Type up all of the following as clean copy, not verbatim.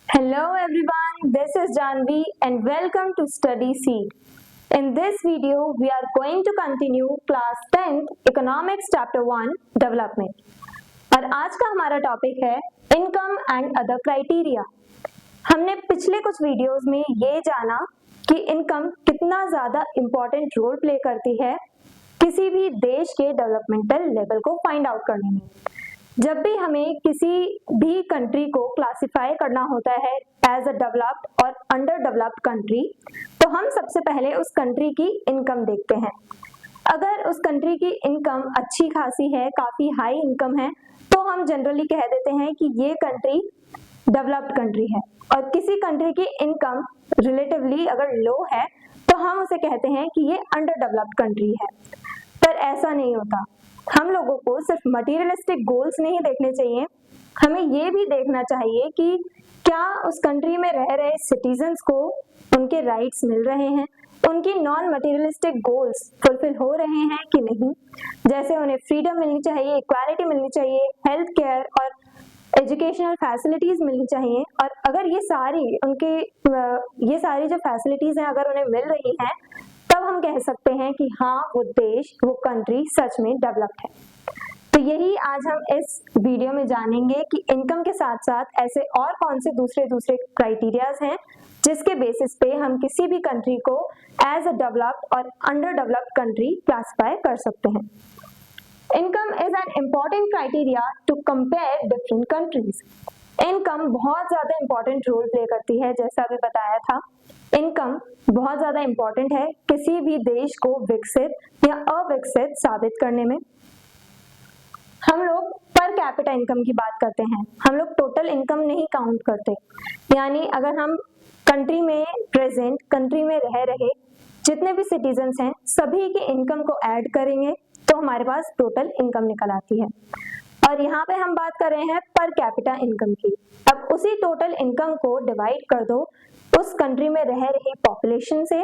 Hello everyone, this is Janvi and welcome to Study Seed. In this video, we are going to continue class 10th Economics Chapter 1 Development. और आज का हमारा topic है income and other criteria. हमने पिछले कुछ videos में ये जाना कि इनकम कितना ज़्यादा इम्पोर्टेंट रोल प्ले करती है किसी भी देश के डेवलपमेंटल लेवल को फाइंड आउट करने में। जब भी हमें किसी भी कंट्री को क्लासिफाई करना होता है एज अ डेवलप्ड और अंडर डेवलप्ड कंट्री, तो हम सबसे पहले उस कंट्री की इनकम देखते हैं। अगर उस कंट्री की इनकम अच्छी खासी है, काफ़ी हाई इनकम है, तो हम जनरली कह देते हैं कि ये कंट्री डेवलप्ड कंट्री है। और किसी कंट्री की इनकम रिलेटिवली अगर लो है तो हम उसे कहते हैं कि ये अंडर डेवलप्ड कंट्री है। पर ऐसा नहीं होता। हम लोगों को सिर्फ मटेरियलिस्टिक गोल्स नहीं देखने चाहिए, हमें ये भी देखना चाहिए कि क्या उस कंट्री में रह रहे सिटीजन्स को उनके राइट्स मिल रहे हैं, उनकी नॉन मटेरियलिस्टिक गोल्स फुलफिल हो रहे हैं कि नहीं। जैसे उन्हें फ्रीडम मिलनी चाहिए, इक्वालिटी मिलनी चाहिए, हेल्थ केयर और एजुकेशनल फैसिलिटीज मिलनी चाहिए। और अगर ये सारी जो फैसिलिटीज हैं अगर उन्हें मिल रही हैं, तब हम कह सकते हैं कि हाँ, वो देश, वो कंट्री सच में डेवलप्ड है। तो यही आज हम इस वीडियो में जानेंगे कि इनकम के साथ साथ ऐसे और कौन से दूसरे क्राइटेरियाज हैं जिसके बेसिस पे हम किसी भी कंट्री को एज अ डेवलप्ड और अंडर डेवलप्ड कंट्री क्लासिफाई कर सकते हैं। Income is an important criteria to compare different countries. Income बहुत ज्यादा इंपॉर्टेंट रोल प्ले करती है, जैसा अभी बताया था। इनकम बहुत ज्यादा इंपॉर्टेंट है किसी भी देश को विकसित या अविकसित साबित करने में। हम लोग पर कैपिटा इनकम की बात करते हैं, हम लोग टोटल इनकम नहीं काउंट करते। यानी अगर हम कंट्री में रह रहे जितने भी सिटीजन्स हैं, सभी की इनकम को ऐड करेंगे तो हमारे पास टोटल इनकम निकल आती है। और यहाँ पे हम बात कर रहे हैं पर कैपिटा इनकम की। अब उसी टोटल इनकम को डिवाइड कर दो उस कंट्री में रह रही पॉपुलेशन से,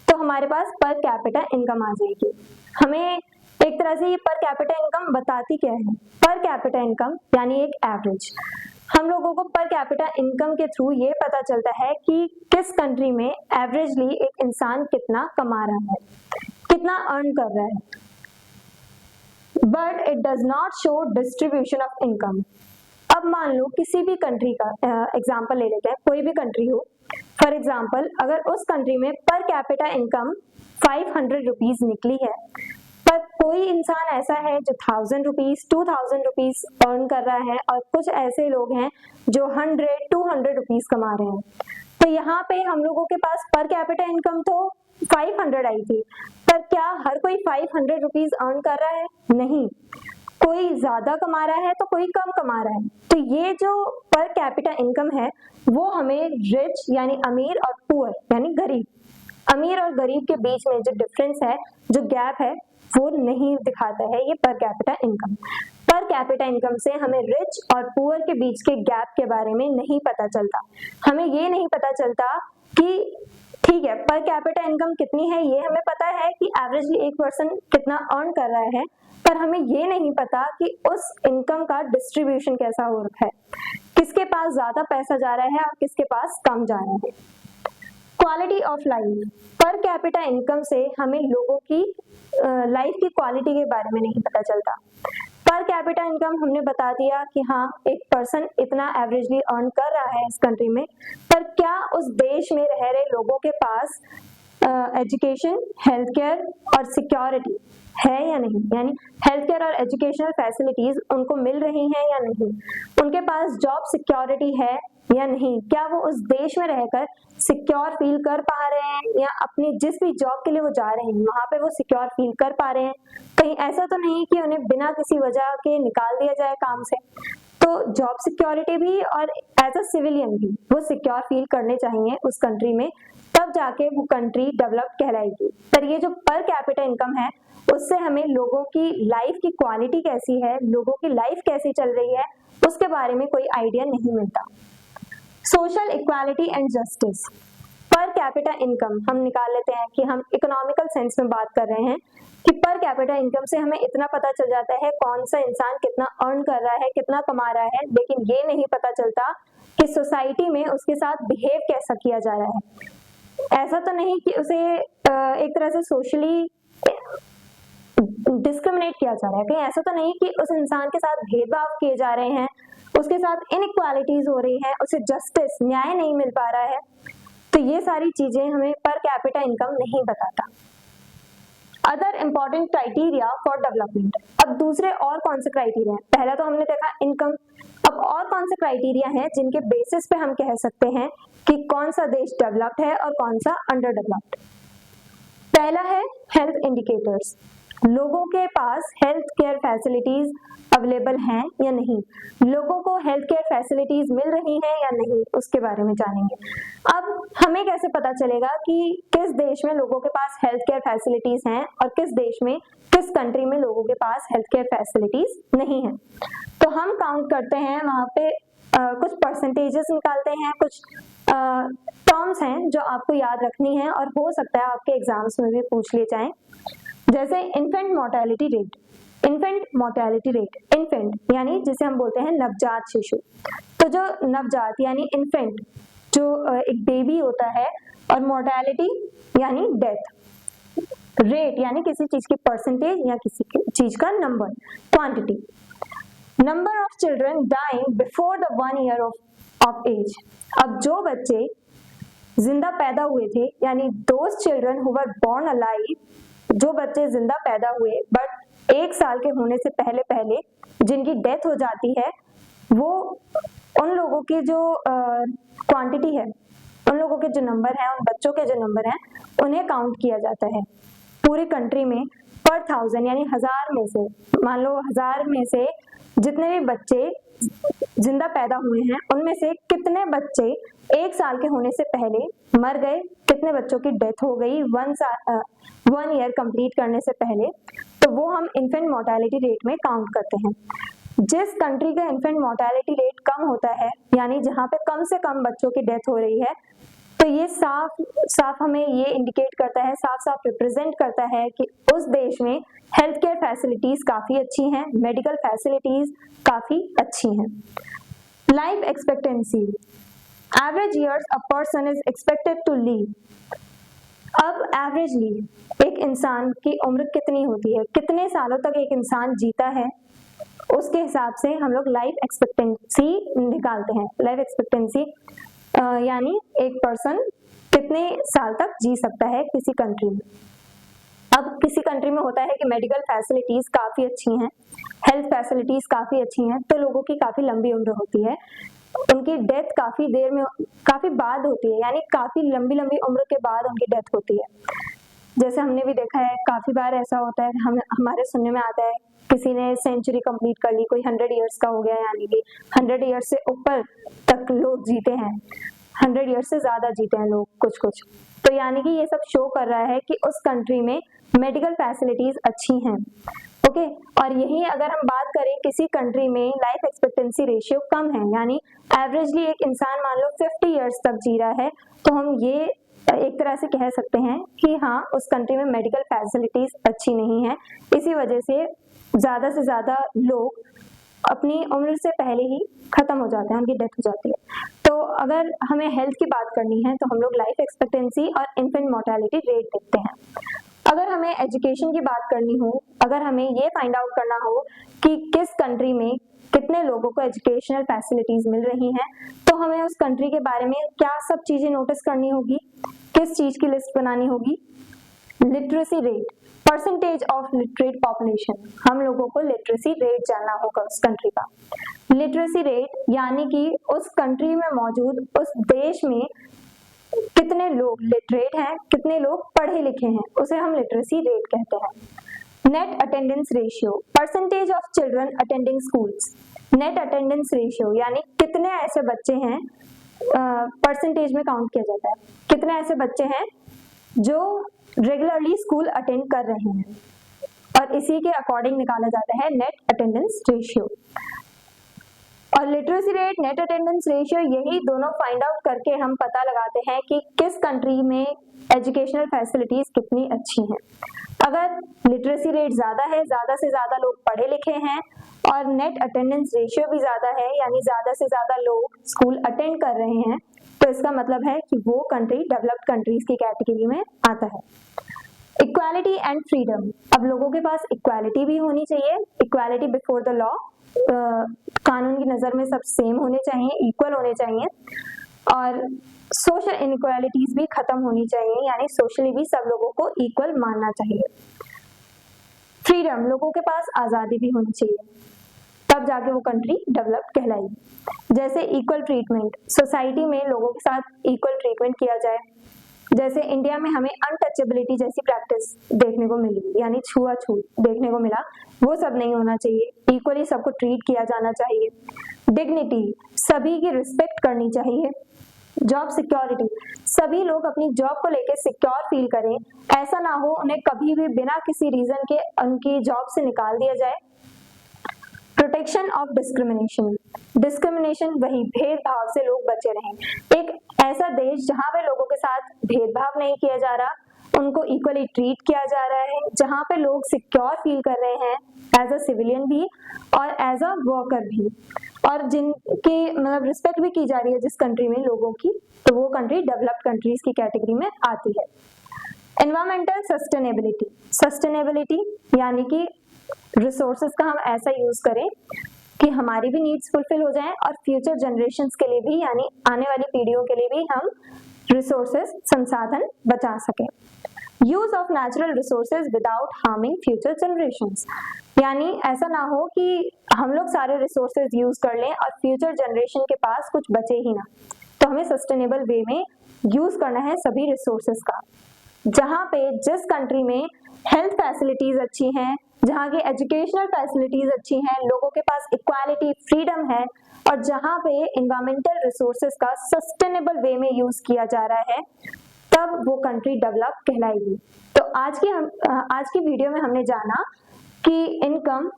तो हमारे पास पर कैपिटा इनकम आ जाएगी। हमें एक तरह से ये पर कैपिटा इनकम बताती क्या है? पर कैपिटा इनकम यानी एक एवरेज। हम लोगों को पर कैपिटा इनकम के थ्रू ये पता चलता है कि किस कंट्री में एवरेजली एक इंसान कितना कमा रहा है, कितना अर्न कर रहा है। But it does not show distribution of income. अब मान लो किसी भी कंट्री का एग्जाम्पल ले लेते हैं, कोई भी कंट्री हो। फॉर एग्जाम्पल, अगर उस कंट्री में पर कैपिटा इनकम 500 रुपीज निकली है, पर कोई इंसान ऐसा है जो 1000 रुपीज 2000 रुपीज अर्न कर रहा है, और कुछ ऐसे लोग हैं जो 100-200 रुपीज कमा रहे हैं, तो यहाँ पे हम लोगों के पास पर कैपिटा इनकम तो 500 आई थी, पर क्या हर कोई 500 रुपीज अर्न कर रहा है? नहीं, कोई ज्यादा कमा रहा है तो कोई कम कमा रहा है। तो ये जो पर कैपिटा इनकम है वो हमें रिच यानी अमीर और पुअर यानी गरीब, अमीर और गरीब के बीच में जो डिफरेंस है, जो गैप है, वो नहीं दिखाता है ये per capita income. Per capita income से हमें रिच और पुअर के बीच के गैप के बारे में नहीं पता चलता। हमें ये नहीं पता चलता कि ठीक है, पर कैपिटा इनकम कितनी है ये हमें पता है कि एवरेजली एक पर्सन कितना अर्न कर रहा है, पर हमें ये नहीं पता कि उस इनकम का डिस्ट्रीब्यूशन कैसा हो रखा है, किसके पास ज्यादा पैसा जा रहा है और किसके पास कम जा रहा है। Quality of life, per capita income से हमें लोगों की लाइफ की क्वालिटी के बारे में नहीं पता चलता। पर कैपिटा इनकम हमने बता दिया कि हाँ, एक पर्सन इतना एवरेजली अर्न कर रहा है इस कंट्री में, पर क्या उस देश में रह रहे लोगों के पास एजुकेशन, हेल्थ केयर और सिक्योरिटी है या नहीं, यानी हेल्थ केयर और एजुकेशनल फैसिलिटीज उनको मिल रही हैं या नहीं, उनके पास जॉब सिक्योरिटी है या नहीं, क्या वो उस देश में रहकर सिक्योर फील कर पा रहे हैं, या अपनी जिस भी जॉब के लिए वो जा रहे हैं वहां पे वो सिक्योर फील कर पा रहे हैं। कहीं ऐसा तो नहीं कि उन्हें बिना किसी वजह के निकाल दिया जाए काम से। तो जॉब सिक्योरिटी भी और एज अ सिविलियन भी वो सिक्योर फील करने चाहिए उस कंट्री में, तब जाके वो कंट्री डेवलप्ड कहलाएगी। पर ये जो पर कैपिटा इनकम है उससे हमें लोगों की लाइफ की क्वालिटी कैसी है, लोगों की लाइफ कैसी चल रही है, उसके बारे में कोई आइडिया नहीं मिलता। Social equality and justice, per capita income हम निकाल लेते हैं कि हम इकोनॉमिकल सेंस में बात कर रहे हैं कि पर कैपिटा इनकम से हमें इतना पता चल जाता है कौन सा इंसान कितना अर्न कर रहा है, कितना कमा रहा है, लेकिन ये नहीं पता चलता कि सोसाइटी में उसके साथ बिहेव कैसा किया जा रहा है। ऐसा तो नहीं कि उसे एक तरह से सोशली डिस्क्रिमिनेट किया जा रहा है, कहीं ऐसा तो नहीं कि उस इंसान के साथ भेदभाव किए जा रहे हैं, उसके साथ इनइक्वालिटीज हो रही है, उसे जस्टिस न्याय नहीं मिल पा रहा है। तो ये सारी चीजें हमें पर कैपिटा इनकम नहीं बताता। Other important criteria for development. अब दूसरे और कौन से क्राइटेरिया हैं? पहला तो हमने देखा इनकम, अब और कौन से क्राइटेरिया हैं जिनके बेसिस पे हम कह सकते हैं कि कौन सा देश डेवलप्ड है और कौन सा अंडर डेवलप्ड। पहला है हेल्थ इंडिकेटर्स, लोगों के पास हेल्थ केयर फैसिलिटीज अवेलेबल हैं या नहीं, लोगों को हेल्थ केयर फैसिलिटीज मिल रही हैं या नहीं, उसके बारे में जानेंगे। अब हमें कैसे पता चलेगा कि किस देश में लोगों के पास हेल्थ केयर फैसिलिटीज हैं और किस देश में, किस कंट्री में लोगों के पास हेल्थ केयर फैसिलिटीज नहीं है? तो हम काउंट करते हैं वहां पे कुछ परसेंटेजेस निकालते हैं, कुछ टर्म्स हैं जो आपको याद रखनी है और हो सकता है आपके एग्जाम्स में भी पूछ लिए जाएं। जैसे infant mortality rate, infant mortality rate, infant यानी जिसे हम बोलते हैं नवजात शिशु। तो जो नवजात यानी इन्फेंट, जो एक बेबी होता है, और मोर्टेलिटी यानी डेथ, रेट यानी किसी चीज की परसेंटेज या किसी चीज का number, quantity. Number of children dying before the 1 year of age. अब जो बच्चे जिंदा पैदा हुए थे, यानी those children who were born alive, जो बच्चे जिंदा पैदा हुए बट 1 साल के होने से पहले पहले जिनकी डेथ हो जाती है, वो उन लोगों की जो क्वांटिटी है, उन लोगों के जो नंबर हैं, उन बच्चों के जो नंबर हैं, उन्हें काउंट किया जाता है पूरी कंट्री में पर 1000, यानी 1000 में से, मान लो 1000 में से जितने भी बच्चे जिंदा पैदा हुए हैं, उनमें से कितने बच्चे 1 साल के होने से पहले मर गए, कितने बच्चों की डेथ हो गई 1 ईयर कंप्लीट करने से पहले, तो वो हम इन्फेंट मोर्टेलिटी रेट में काउंट करते हैं। जिस कंट्री का इन्फेंट मोर्टेलिटी रेट कम होता है, यानी जहाँ पे कम से कम बच्चों की डेथ हो रही है, तो ये साफ साफ हमें ये इंडिकेट करता है, साफ साफ रिप्रेजेंट करता है कि उस देश में हेल्थ केयर फैसिलिटीज काफी अच्छी हैं, मेडिकल फैसिलिटीज काफी अच्छी हैं। Life expectancy, average years a person is expected to live. अब एवरेजली एक इंसान की उम्र कितनी होती है, कितने सालों तक एक इंसान जीता है, उसके हिसाब से हम लोग लाइफ एक्सपेक्टेंसी निकालते हैं। लाइफ एक्सपेक्टेंसी यानी एक पर्सन कितने साल तक जी सकता है किसी कंट्री में। अब किसी कंट्री में होता है कि मेडिकल फैसिलिटीज काफी अच्छी हैं, हेल्थ फैसिलिटीज काफी अच्छी हैं, तो लोगों की काफी लंबी उम्र होती है, उनकी डेथ काफी देर में, काफी बाद होती है, यानी काफी लंबी लंबी उम्र के बाद उनकी डेथ होती है। जैसे हमने भी देखा है काफी बार ऐसा होता है, हमारे सुनने में आता है किसी ने सेंचुरी कंप्लीट कर ली, कोई 100 इयर्स का हो गया, यानी कि 100 इयर्स से ऊपर तक लोग जीते हैं, 100 इयर्स से ज्यादा जीते हैं लोग कुछ कुछ। तो यानी कि ये सब शो कर रहा है कि उस कंट्री में मेडिकल फैसिलिटीज अच्छी हैं। ओके, और यही अगर हम बात करें किसी कंट्री में लाइफ एक्सपेक्टेंसी रेशियो कम है, यानी एवरेजली एक इंसान मान लो 50 इयर्स तक जी रहा है, तो हम ये एक तरह से कह सकते हैं कि हाँ, उस कंट्री में मेडिकल फैसिलिटीज अच्छी नहीं है, इसी वजह से ज्यादा से ज्यादा लोग अपनी उम्र से पहले ही खत्म हो जाते हैं, उनकी डेथ हो जाती है। तो अगर हमें हेल्थ की बात करनी है तो हम लोग लाइफ एक्सपेक्टेंसी और इन्फेंट मोर्टेलिटी रेट देखते हैं। अगर हमें एजुकेशन की बात करनी हो, अगर हमें ये फाइंड आउट करना हो कि किस कंट्री में कितने लोगों को एजुकेशनल फैसिलिटीज मिल रही हैं, तो हमें उस कंट्री के बारे में क्या सब चीजें नोटिस करनी होगी, किस चीज की लिस्ट बनानी होगी? Literacy rate, percentage of literate population, हम लोगों को लिटरेसी रेट जानना होगा उस कंट्री का। लिटरेसी रेट यानी कि उस कंट्री में मौजूद, उस देश में कितने लोग लिटरेट हैं, कितने लोग पढ़े लिखे हैं, उसे हम लिटरेसी रेट कहते हैं। Net attendance ratio, percentage of children attending schools. Net attendance ratio यानी कितने ऐसे बच्चे हैं, परसेंटेज में काउंट किया जाता है, कितने ऐसे बच्चे हैं जो रेगुलरली स्कूल अटेंड कर रहे हैं, और इसी के अकॉर्डिंग निकाला जाता है नेट अटेंडेंस रेशियो। और literacy rate, net attendance ratio, यही दोनों फाइंड आउट करके हम पता लगाते हैं कि किस कंट्री में एजुकेशनल फैसिलिटीज कितनी अच्छी हैं। अगर लिटरेसी रेट ज्यादा है, ज्यादा से ज्यादा लोग पढ़े लिखे हैं, और नेट अटेंडेंस रेशियो भी ज़्यादा है, यानी ज़्यादा से ज़्यादा लोग स्कूल अटेंड कर रहे हैं, तो इसका मतलब है कि वो कंट्री डेवलप्ड कंट्रीज की कैटेगरी में आता है। इक्वालिटी एंड फ्रीडम, अब लोगों के पास इक्वालिटी भी होनी चाहिए, इक्वालिटी बिफोर द लॉ, कानून की नज़र में सब सेम होने चाहिए, इक्वल होने चाहिए, और सोशल इनइक्वालिटीज भी खत्म होनी चाहिए, यानी सोशली भी सब लोगों को इक्वल मानना चाहिए। फ्रीडम, लोगों के पास आज़ादी भी होनी चाहिए, तब जाके वो कंट्री डेवलप्ड कहलाएगी। जैसे इक्वल ट्रीटमेंट, सोसाइटी में लोगों के साथ इक्वल ट्रीटमेंट किया जाए। जैसे इंडिया में हमें अनटचेबिलिटी जैसी प्रैक्टिस देखने को मिली, यानी छुआछूत देखने को मिला, वो सब नहीं होना चाहिए, इक्वली सबको ट्रीट किया जाना चाहिए। डिग्निटी, सभी की रिस्पेक्ट करनी चाहिए। जॉब सिक्योरिटी, सभी लोग अपनी जॉब को लेकर सिक्योर फील करें, ऐसा ना हो उन्हें कभी भी बिना किसी रीजन के उनकी जॉब से निकाल दिया जाए। प्रोटेक्शन ऑफ डिस्क्रिमिनेशन, डिस्क्रिमिनेशन वही भेदभाव से लोग बचे रहें। एक ऐसा देश जहां पे लोगों के साथ भेदभाव नहीं किया जा रहा, उनको इक्वली ट्रीट किया जा रहा है, जहां पे लोग सिक्योर फील कर रहे हैं एज अ सिविलियन भी और एज अ वर्कर भी, और जिनकी मतलब रिस्पेक्ट भी की जा रही है जिस कंट्री में लोगों की, तो वो कंट्री डेवलप्ड कंट्रीज की कैटेगरी में आती है। एनवायरमेंटल सस्टेनेबिलिटी, सस्टेनेबिलिटी यानी कि रिसोर्सेज का हम ऐसा यूज करें कि हमारी भी नीड्स फुलफिल हो जाएं और फ्यूचर जनरेशंस के लिए भी, यानी आने वाली पीढ़ियों के लिए भी हम रिसोर्सेज संसाधन बचा सकें। Use of natural resources without harming future generations, यानी ऐसा ना हो कि हम लोग सारे रिसोर्सेज यूज कर लें और फ्यूचर जनरेशन के पास कुछ बचे ही ना, तो हमें सस्टेनेबल वे में यूज करना है सभी रिसोर्सेज का। जहाँ पे जिस कंट्री में हेल्थ फैसिलिटीज अच्छी हैं, जहाँ की एजुकेशनल फैसिलिटीज अच्छी हैं, लोगों के पास इक्वालिटी फ्रीडम है, और जहाँ पे इन्वायरमेंटल रिसोर्सेज का सस्टेनेबल वे में यूज किया जा रहा है, तब वो कंट्री डेवलप कहलाएगी। तो आज की वीडियो में हमने जाना कि इनकम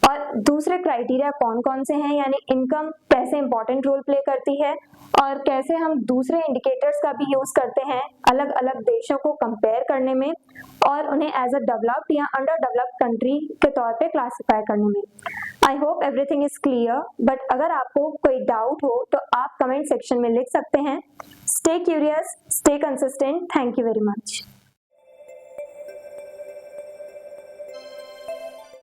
और दूसरे क्राइटेरिया कौन कौन से हैं, यानी इनकम कैसे इंपॉर्टेंट रोल प्ले करती है और कैसे हम दूसरे इंडिकेटर्स का भी यूज करते हैं अलग अलग देशों को कंपेयर करने में और उन्हें एज अ डेवलप्ड या अंडर डेवलप्ड कंट्री के तौर पे क्लासिफाई करने में। I hope everything is clear, but अगर आपको कोई डाउट हो तो आप कमेंट सेक्शन में लिख सकते हैं। Stay curious, stay consistent. Thank you very much.